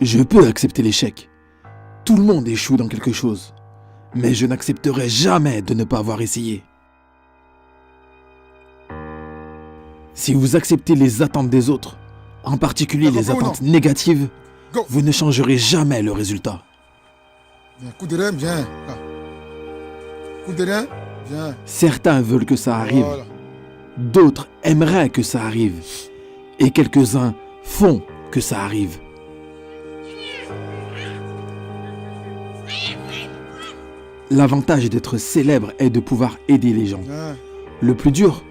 Je peux accepter l'échec. Tout le monde échoue dans quelque chose. Mais je n'accepterai jamais de ne pas avoir essayé. Si vous acceptez les attentes des autres, en particulier les attentes négatives, vous ne changerez jamais le résultat. Viens, coup de rein, viens. Coup de rein, viens. Certains veulent que ça arrive. Voilà. D'autres aimeraient que ça arrive. Et quelques-uns font que ça arrive. L'avantage d'être célèbre est de pouvoir aider les gens. Viens. Le plus dur,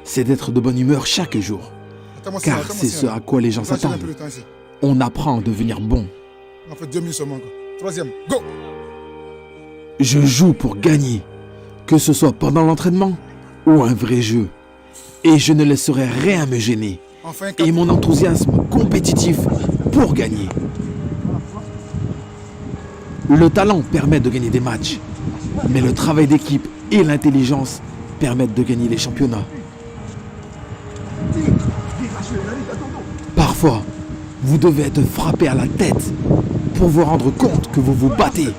c'est d'être de bonne humeur chaque jour. Attends-moi Car attends-moi c'est ce à quoi les gens Là, j'ai un s'attendent. peu de temps ici. On apprend à devenir bon. On fait 2 minutes seulement. Quoi. Troisième, go. Je joue pour gagner, que ce soit pendant l'entraînement ou un vrai jeu. Et je ne laisserai rien me gêner. Enfin, Et mon enthousiasme compétitif pour gagner. Le talent permet de gagner des matchs, mais le travail d'équipe et l'intelligence permettent de gagner les championnats. Parfois, vous devez être frappé à la tête pour vous rendre compte que vous vous battez.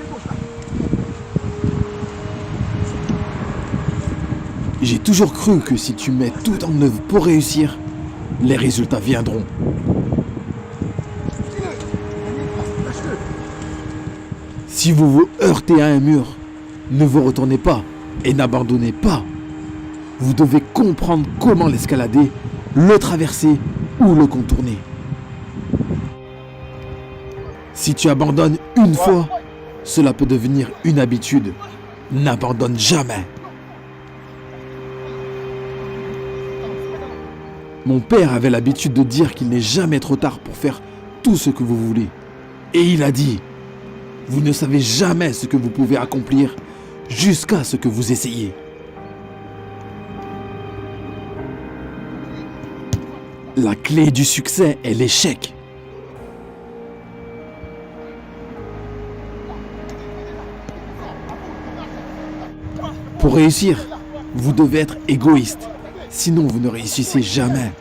J'ai toujours cru que si tu mets tout en œuvre pour réussir, les résultats viendront. Si vous vous heurtez à un mur, ne vous retournez pas et n'abandonnez pas. Vous devez comprendre comment l'escalader, le traverser ou le contourner. Si tu abandonnes une fois, cela peut devenir une habitude. N'abandonne jamais. Mon père avait l'habitude de dire qu'il n'est jamais trop tard pour faire tout ce que vous voulez. Et il a dit, vous ne savez jamais ce que vous pouvez accomplir jusqu'à ce que vous essayez. La clé du succès est l'échec. Pour réussir, vous devez être égoïste. Sinon, vous ne réussissez jamais.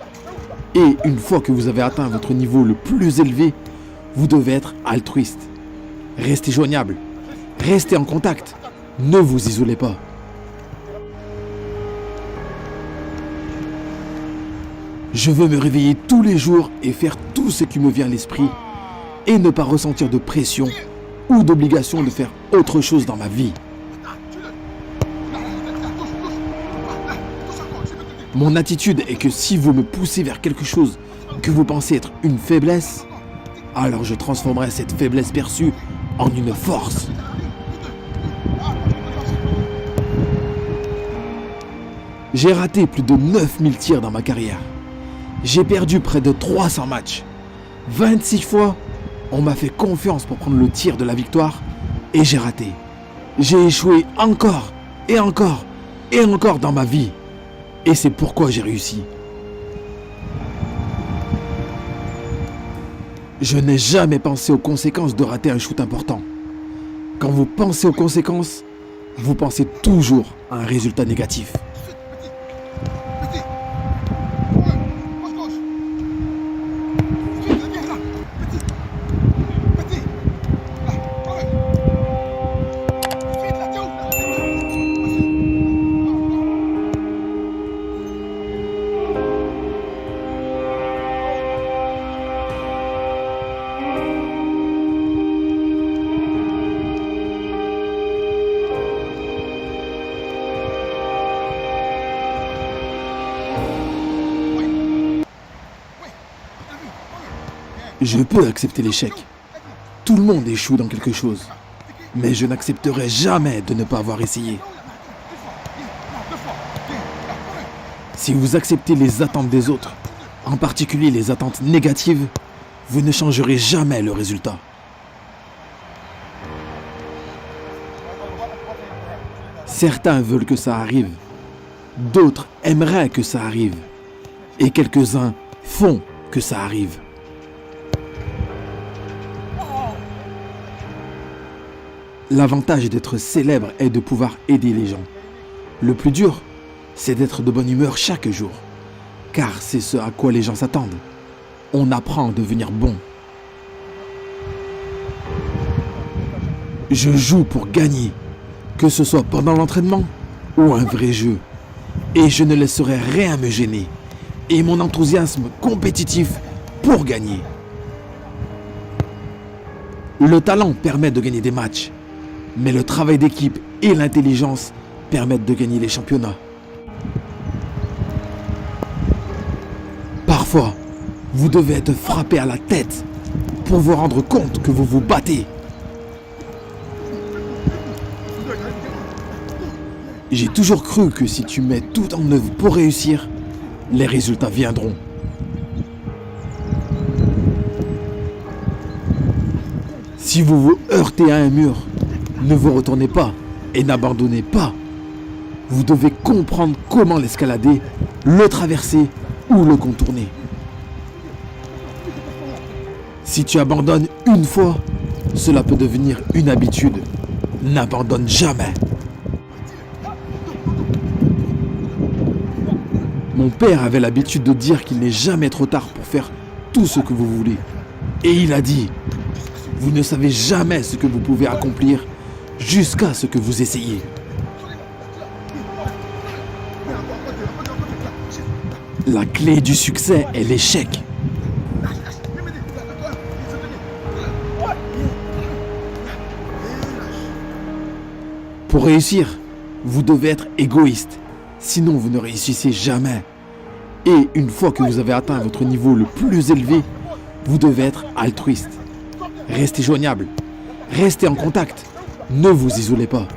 Et une fois que vous avez atteint votre niveau le plus élevé, vous devez être altruiste. Restez joignable. Restez en contact. Ne vous isolez pas. Je veux me réveiller tous les jours et faire tout ce qui me vient à l'esprit et ne pas ressentir de pression ou d'obligation de faire autre chose dans ma vie. Mon attitude est que si vous me poussez vers quelque chose que vous pensez être une faiblesse, alors je transformerai cette faiblesse perçue en une force. J'ai raté plus de 9000 tirs dans ma carrière. J'ai perdu près de 300 matchs. 26 fois, on m'a fait confiance pour prendre le tir de la victoire et j'ai raté. J'ai échoué encore et encore et encore dans ma vie. Et c'est pourquoi j'ai réussi. Je n'ai jamais pensé aux conséquences de rater un shoot important. Quand vous pensez aux conséquences, vous pensez toujours à un résultat négatif. Je peux accepter l'échec. Tout le monde échoue dans quelque chose. Mais je n'accepterai jamais de ne pas avoir essayé. Si vous acceptez les attentes des autres, en particulier les attentes négatives, vous ne changerez jamais le résultat. Certains veulent que ça arrive. D'autres aimeraient que ça arrive. Et quelques-uns font que ça arrive. L'avantage d'être célèbre est de pouvoir aider les gens. Le plus dur, c'est d'être de bonne humeur chaque jour. Car c'est ce à quoi les gens s'attendent. On apprend à devenir bon. Je joue pour gagner, que ce soit pendant l'entraînement ou un vrai jeu. Et je ne laisserai rien me gêner. Et mon enthousiasme compétitif pour gagner. Le talent permet de gagner des matchs, mais le travail d'équipe et l'intelligence permettent de gagner les championnats. Parfois, vous devez être frappé à la tête pour vous rendre compte que vous vous battez. J'ai toujours cru que si tu mets tout en œuvre pour réussir, les résultats viendront. Si vous vous heurtez à un mur, ne vous retournez pas et n'abandonnez pas. Vous devez comprendre comment l'escalader, le traverser ou le contourner. Si tu abandonnes une fois, cela peut devenir une habitude. N'abandonne jamais. Mon père avait l'habitude de dire qu'il n'est jamais trop tard pour faire tout ce que vous voulez. Et il a dit, vous ne savez jamais ce que vous pouvez accomplir jusqu'à ce que vous essayez. La clé du succès est l'échec. Pour réussir, vous devez être égoïste, sinon vous ne réussissez jamais. Et une fois que vous avez atteint votre niveau le plus élevé, vous devez être altruiste. Restez joignable, restez en contact, ne vous isolez pas.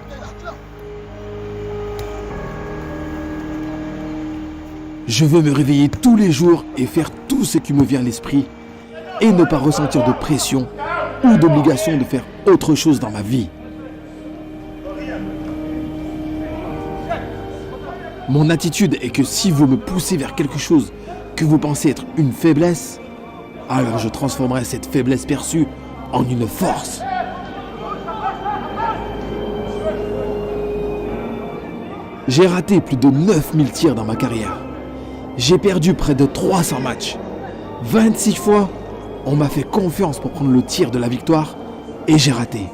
Je veux me réveiller tous les jours et faire tout ce qui me vient à l'esprit et ne pas ressentir de pression ou d'obligation de faire autre chose dans ma vie. Mon attitude est que si vous me poussez vers quelque chose que vous pensez être une faiblesse, alors je transformerai cette faiblesse perçue en une force. J'ai raté plus de 9000 tirs dans ma carrière. J'ai perdu près de 300 matchs. 26 fois, on m'a fait confiance pour prendre le tir de la victoire et j'ai raté.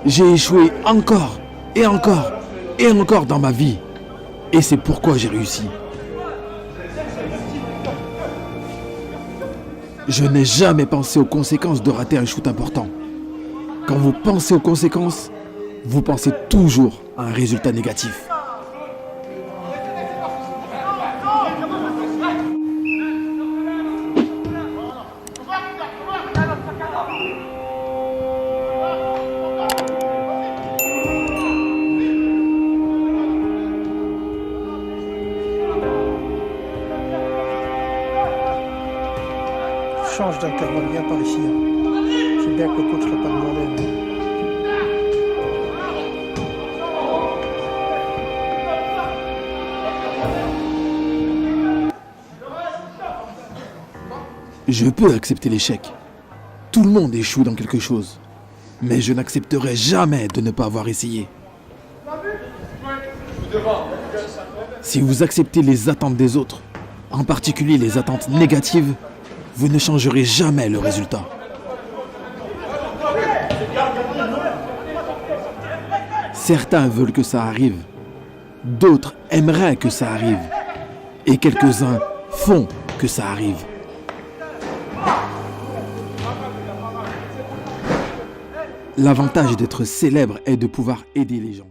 J'ai échoué encore et encore et encore dans ma vie. Et c'est pourquoi j'ai réussi. Je n'ai jamais pensé aux conséquences de rater un shoot important. Quand vous pensez aux conséquences, vous pensez toujours à un résultat négatif. Change d'intervalle bien par ici. C'est bien que le coach ne l'a pas demandé. Je peux accepter l'échec. Tout le monde échoue dans quelque chose. Mais je n'accepterai jamais de ne pas avoir essayé. Si vous acceptez les attentes des autres, en particulier les attentes négatives, vous ne changerez jamais le résultat. Certains veulent que ça arrive. D'autres aimeraient que ça arrive. Et quelques-uns font que ça arrive. L'avantage d'être célèbre est de pouvoir aider les gens.